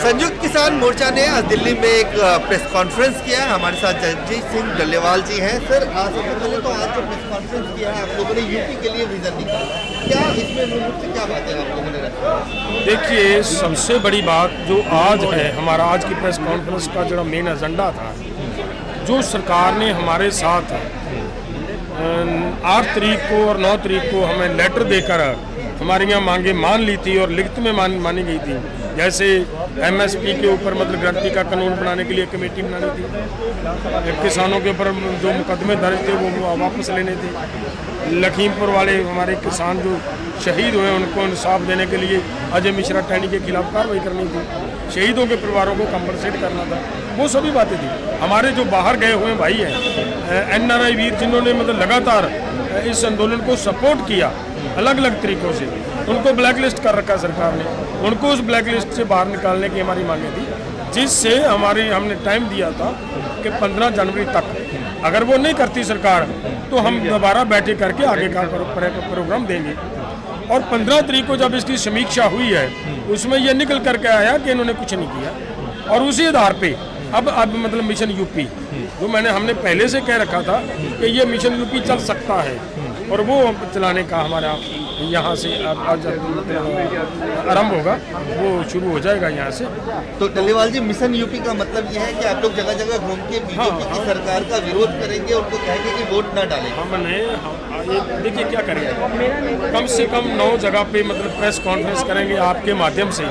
संयुक्त किसान मोर्चा ने आज दिल्ली में एक प्रेस कॉन्फ्रेंस किया। हमारे साथ जगजीत सिंह डल्लेवाल जी हैं। सर, सबसे पहले तो आज जो प्रेस कॉन्फ्रेंस किया है, आप लोगों ने यूपी के लिए विजन निकाला, क्या इसमें मूल रूप से क्या बातें आप लोगों ने रखी? देखिए, सबसे बड़ी बात जो आज है, हमारा आज की प्रेस कॉन्फ्रेंस का जो मेन एजेंडा था, जो सरकार ने हमारे साथ 8 तारीख को और 9 तारीख को हमें लेटर देकर हमारी यहाँ मांगे मान ली थी और लिखित में मानी गई थी। जैसे एमएसपी के ऊपर मतलब गारंटी का कानून बनाने के लिए कमेटी बनानी थी, किसानों के ऊपर जो मुकदमे दर्ज थे वो वापस लेने थे, लखीमपुर वाले हमारे किसान जो शहीद हुए उनको इंसाफ देने के लिए अजय मिश्रा टैनी के खिलाफ कार्रवाई करनी थी, शहीदों के परिवारों को कंपनसेट करना था, वो सभी बातें थी। हमारे जो बाहर गए हुए भाई हैं, एनआरआई वीर, जिन्होंने मतलब लगातार इस आंदोलन को सपोर्ट किया अलग अलग तरीक़ों से, उनको ब्लैक लिस्ट कर रखा सरकार ने, उनको उस ब्लैक लिस्ट से बाहर निकालने की हमारी मांगे थी, जिससे हमने टाइम दिया था कि 15 जनवरी तक अगर वो नहीं करती सरकार तो हम दोबारा बैठे करके आगे का प्रोग्राम देंगे। और 15 तारीख को जब इसकी समीक्षा हुई है, उसमें ये निकल करके आया कि इन्होंने कुछ नहीं किया, और उसी आधार पे अब मतलब मिशन यूपी जो हमने पहले से कह रखा था कि ये मिशन यूपी चल सकता है, और वो चलाने का हमारा यहाँ से आज आरंभ होगा, वो शुरू हो जाएगा यहाँ से। तो डल्लेवाल जी, मिशन यूपी का मतलब यह है कि आप लोग जगह जगह घूम के बीजेपी की सरकार का विरोध करेंगे, उनको कहेंगे कि वोट ना डालें? हमने देखिए क्या करेंगे, कम से कम 9 जगह पे मतलब प्रेस कॉन्फ्रेंस करेंगे, आपके माध्यम से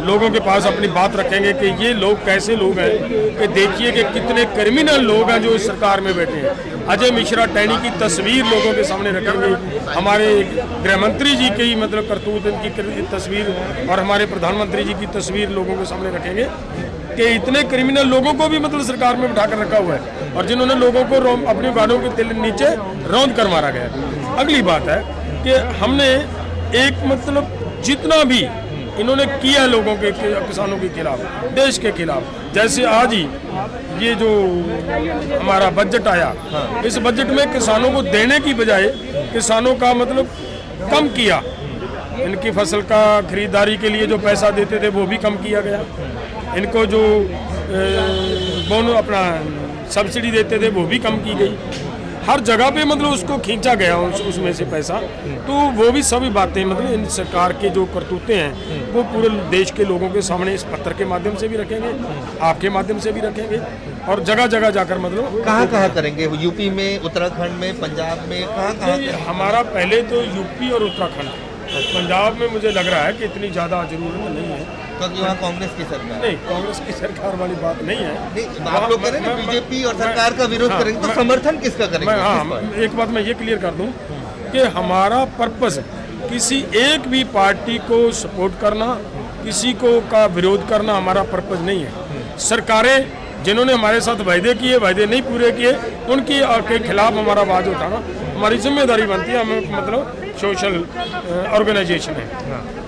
लोगों के पास अपनी बात रखेंगे कि ये लोग कैसे लोग हैं, कि देखिए कि कितने क्रिमिनल लोग हैं जो इस सरकार में बैठे हैं। अजय मिश्रा टैनी की तस्वीर लोगों के सामने रखेंगे, हमारे गृह मंत्री जी की मतलब करतूत की तस्वीर और हमारे प्रधानमंत्री जी की तस्वीर लोगों के सामने रखेंगे कि इतने क्रिमिनल लोगों को भी मतलब सरकार में बिठा कर रखा हुआ है, और जिन्होंने लोगों को अपनी गाड़ियों के नीचे रौंद कर मारा गया। अगली बात है कि हमने एक मतलब जितना भी इन्होंने किया लोगों के किसानों के खिलाफ, देश के खिलाफ, जैसे आज ही ये जो हमारा बजट आया, इस बजट में किसानों को देने की बजाय किसानों का मतलब कम किया, इनकी फसल का खरीदारी के लिए जो पैसा देते थे वो भी कम किया गया, इनको जो बोनो अपना सब्सिडी देते थे वो भी कम की गई, हर जगह पे मतलब उसको खींचा गया उसमें से पैसा। तो वो भी सभी बातें मतलब इन सरकार के जो करतूते हैं वो पूरे देश के लोगों के सामने इस पत्र के माध्यम से भी रखेंगे, आपके माध्यम से भी रखेंगे, और जगह जगह जाकर मतलब कहाँ करेंगे? यूपी में, उत्तराखंड में, पंजाब में, कहाँ? हमारा पहले तो यूपी और उत्तराखंड, पंजाब में मुझे लग रहा है कि इतनी ज़्यादा जरूरत नहीं है, क्योंकि वहाँ कांग्रेस की सरकार नहीं, कांग्रेस की सरकार वाली बात नहीं है। आप लोग करें ना बीजेपी और सरकार का विरोध करेंगे, तो समर्थन किसका करेंगे? हाँ, एक बात मैं ये क्लियर कर दूं कि हमारा पर्पस किसी एक भी पार्टी को सपोर्ट करना, किसी को का विरोध करना हमारा पर्पस नहीं है। सरकारें जिन्होंने हमारे साथ वायदे किए, वायदे नहीं पूरे किए, उनकी के खिलाफ हमारा आवाज़ उठाना हमारी जिम्मेदारी बनती है। हमें मतलब सोशल ऑर्गेनाइजेशन है,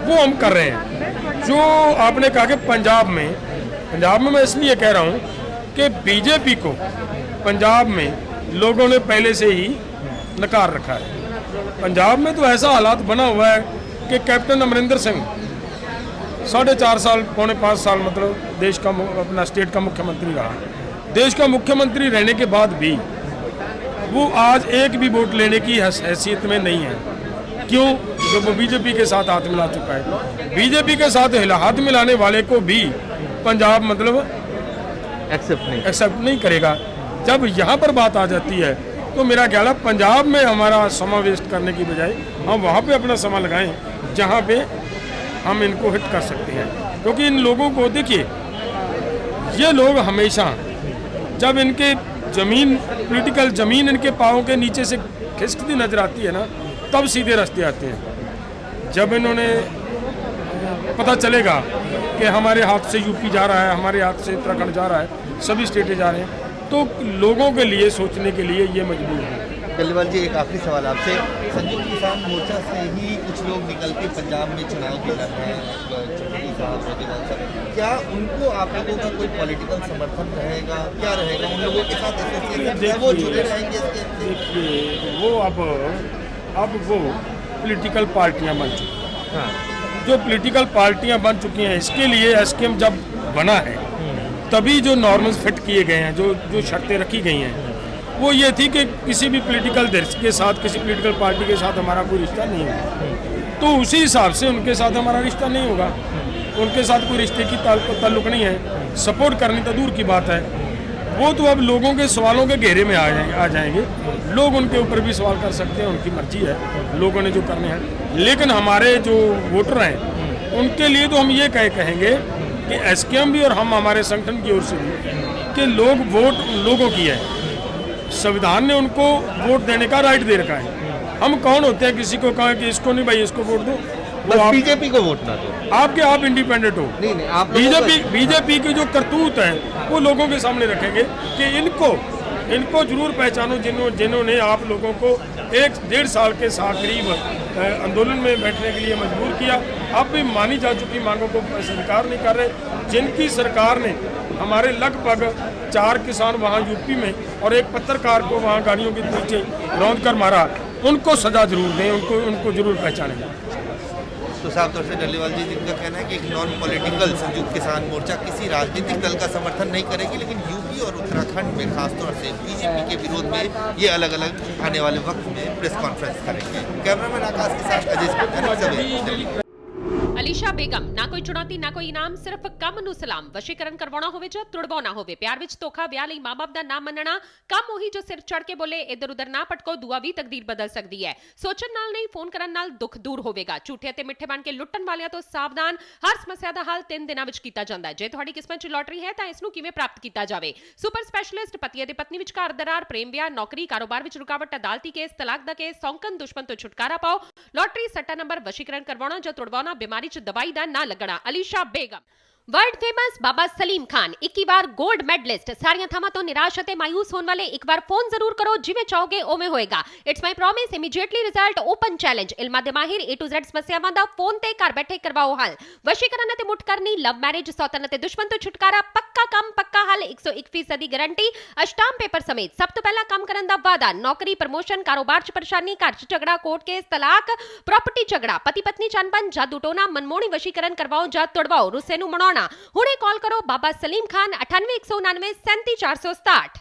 वो हम कर रहे हैं। जो आपने कहा कि पंजाब में मैं इसलिए कह रहा हूँ कि बीजेपी को पंजाब में लोगों ने पहले से ही नकार रखा है। पंजाब में तो ऐसा हालात बना हुआ है कि कैप्टन अमरिंदर सिंह 4.5 साल, पौने 5 साल मतलब देश का अपना स्टेट का मुख्यमंत्री रहा। देश का मुख्यमंत्री रहने के बाद भी वो आज एक भी वोट लेने की हैसियत में नहीं है। क्यों? जब वो बीजेपी के साथ हाथ मिला चुका है। बीजेपी के साथ हाथ मिलाने वाले को भी पंजाब मतलब एक्सेप्ट नहीं करेगा। जब यहाँ पर बात आ जाती है तो मेरा ख्याल है पंजाब में हमारा समय वेस्ट करने की बजाय हम वहाँ पे अपना समय लगाएं जहाँ पे हम इनको हिट कर सकते हैं। क्योंकि इन लोगों को देखिए, ये लोग हमेशा जब इनके पॉलिटिकल ज़मीन इनके पाँव के नीचे से खिसकती नजर आती है ना, तब सीधे रास्ते आते हैं। जब इन्होंने पता चलेगा कि हमारे हाथ से यूपी जा रहा है, हमारे हाथ से उत्तराखंड जा रहा है, सभी स्टेटें जा रहे हैं, तो लोगों के लिए सोचने के लिए ये मजबूर है। डल्लेवाल जी, एक आखिरी सवाल आपसे। संयुक्त किसान मोर्चा से ही कुछ लोग निकल के पंजाब में चुनाव भी लड़ रहे हैं, चौधरी साहब, रोजेवाल साहब, क्या उनको आप लोगों का कोई पॉलिटिकल समर्थन रहेगा? क्या रहेगा उन लोगों के साथ एसोसिएशन, वो जुड़े रहेंगे इसके? देखिए, वो अब वो पॉलिटिकल पार्टियां बन चुकी हैं। जो पॉलिटिकल पार्टियां बन चुकी हैं, इसके लिए एसकेएम जब बना है तभी जो नॉर्म्स फिट किए गए हैं, जो शर्तें रखी गई हैं, वो ये थी कि किसी भी पॉलिटिकल दल के साथ, किसी पॉलिटिकल पार्टी के साथ हमारा कोई रिश्ता नहीं होगा। तो उसी हिसाब से उनके साथ हमारा रिश्ता नहीं होगा, उनके साथ कोई रिश्ते की ताल्लुक नहीं है। सपोर्ट करनी तो दूर की बात है, वो तो अब लोगों के सवालों के घेरे में आ जाएंगे। लोग उनके ऊपर भी सवाल कर सकते हैं, उनकी मर्जी है, लोगों ने जो करने हैं। लेकिन हमारे जो वोटर हैं उनके लिए तो हम ये कहेंगे कि एसकेएम भी और हम हमारे संगठन की ओर से भी कि वोट लोगों की है। संविधान ने उनको वोट देने का राइट दे रखा है। हम कौन होते हैं किसी को कहें कि इसको नहीं भाई इसको वोट दो, बस बीजेपी को वोट ना दो। आप इंडिपेंडेंट हो। नहीं आप बीजेपी की जो करतूत है वो लोगों के सामने रखेंगे कि इनको जरूर पहचानो जिन्होंने आप लोगों को 1-1.5 साल के साथ करीब आंदोलन में बैठने के लिए मजबूर किया। अब भी मानी जा चुकी मांगों को स्वीकार नहीं कर रहे। जिनकी सरकार ने हमारे लगभग 4 किसान वहाँ यूपी में और एक पत्रकार को वहाँ गाड़ियों के नीचे रौंद कर मारा, उनको सजा जरूर दें, उनको जरूर पहचानें। तो साफ तौर से डल्लेवाल जी जिनका कहना है कि एक नॉन पॉलिटिकल संयुक्त किसान मोर्चा किसी राजनीतिक दल का समर्थन नहीं करेगी, लेकिन यूपी और उत्तराखंड में खासतौर से बीजेपी के विरोध में ये अलग अलग आने वाले वक्त में प्रेस कॉन्फ्रेंस करेंगे। कैमरामैन आकाश के साथ अजय। ਅਲੀਸ਼ਾ ਬੇਗਮ ਨਾ ਕੋਈ ਚੁਣੌਤੀ ਨਾ ਕੋਈ ਇਨਾਮ, ਸਿਰਫ ਕੰਮ ਨੂੰ ਸਲਾਮ। ਵਸ਼ੀਕਰਨ ਕਰਵਾਉਣਾ ਹੋਵੇ ਜਾਂ ਤੁੜਵਾਉਣਾ ਹੋਵੇ, ਪਿਆਰ ਵਿੱਚ ਧੋਖਾ, ਵਿਆਹ ਲਈ ਮਾਂ-ਬਾਪ ਦਾ ਨਾ ਮੰਨਣਾ, ਕੰਮ ਉਹੀ ਜੋ ਸਿਰ ਚੜ ਕੇ ਬੋਲੇ ਇੱਧਰ ਉੱਧਰ ਨਾ ਭਟਕੋ, ਦੁਆ ਵੀ ਤਕਦੀਰ ਬਦਲ ਸਕਦੀ ਹੈ। ਸੋਚਣ ਨਾਲ ਨਹੀਂ, ਫੋਨ ਕਰਨ ਨਾਲ ਦੁੱਖ ਦੂਰ ਹੋਵੇਗਾ। ਝੂਠੇ ਅਤੇ ਮਿੱਠੇ ਬਣ ਕੇ ਲੁੱਟਣ ਵਾਲਿਆਂ ਤੋਂ ਸਾਵਧਾਨ। ਹਰ ਸਮੱਸਿਆ ਦਾ ਹੱਲ 3 ਦਿਨਾਂ ਵਿੱਚ ਕੀਤਾ ਜਾਂਦਾ ਹੈ। ਜੇ ਤੁਹਾਡੀ ਕਿਸਮਤ 'ਚ ਲੋਟਰੀ ਹੈ ਤਾਂ ਇਸ ਨੂੰ ਕਿਵੇਂ ਪ੍ਰਾਪਤ ਕੀਤਾ ਜਾਵੇ? ਸੁਪਰ ਸਪੈਸ਼ਲਿਸਟ ਪਤੀ ਅਤੇ ਪਤਨੀ ਵਿਚਕਾਰ ਦਰਾਰ, ਪ੍ਰੇਮ ਵਿਆਹ, ਨੌਕਰੀ, ਕਾਰੋਬਾਰ ਵਿੱਚ ਰੁਕਾਵਟ, ਅਦਾਲਤੀ ਕੇਸ, ਤਲਾਕ ਦਾ ਕੇਸ, ਸੌਂਕਣ, ਦੁਸ਼ਮਣ ਤੋਂ ਛੁਟਕਾਰਾ ਪਾਓ। ਲੋਟਰੀ, ਸੱਟਾ ਨੰਬਰ, ਵਸ਼ੀਕਰਨ ਕਰਵਾਉਣਾ ਜਾਂ ਤੁੜਵਾਉਣਾ, ਬਿਮਾਰੀ 'ਚ ਦਵਾਈ ਦਾ ਨਾ लगना। अलीशा बेगम। वर्ल्ड फेमस बाबा सलीम खान 21 बार गोल्ड मेडलिस्ट। सारियां थावां तो निराश अते मायूस होने वाले एक बार फोन जरूर करो, जिवें चाहोगे उवें होएगा। It's my promise, immediately result, open challenge. इल्मा दे माहिर A to Z समस्यावां दा फोन ते घर बैठे करवाओ हल। वशीकरण अते मुठ करनी, लव मैरिज, सौतन अते दुश्मन तो छुटकारा, पक्का काम पक्का हल, 101% दी गारंटी, अष्टाम पेपर समेत। सब तो पहला काम करन दा वादा, नौकरी, प्रमोशन, कारोबार च परेशानी, घर च झगड़ा, कोर्ट केस, तलाक, प्रॉपर्टी झगड़ा, पति पत्नी च अनबन, जादू टोना, मनमोहनी वशीकरण करवाओ जा तुड़वाओ, रुस्से नूं मनाउणा। हुणे कॉल करो बाबा सलीम खान 98 199 37 467।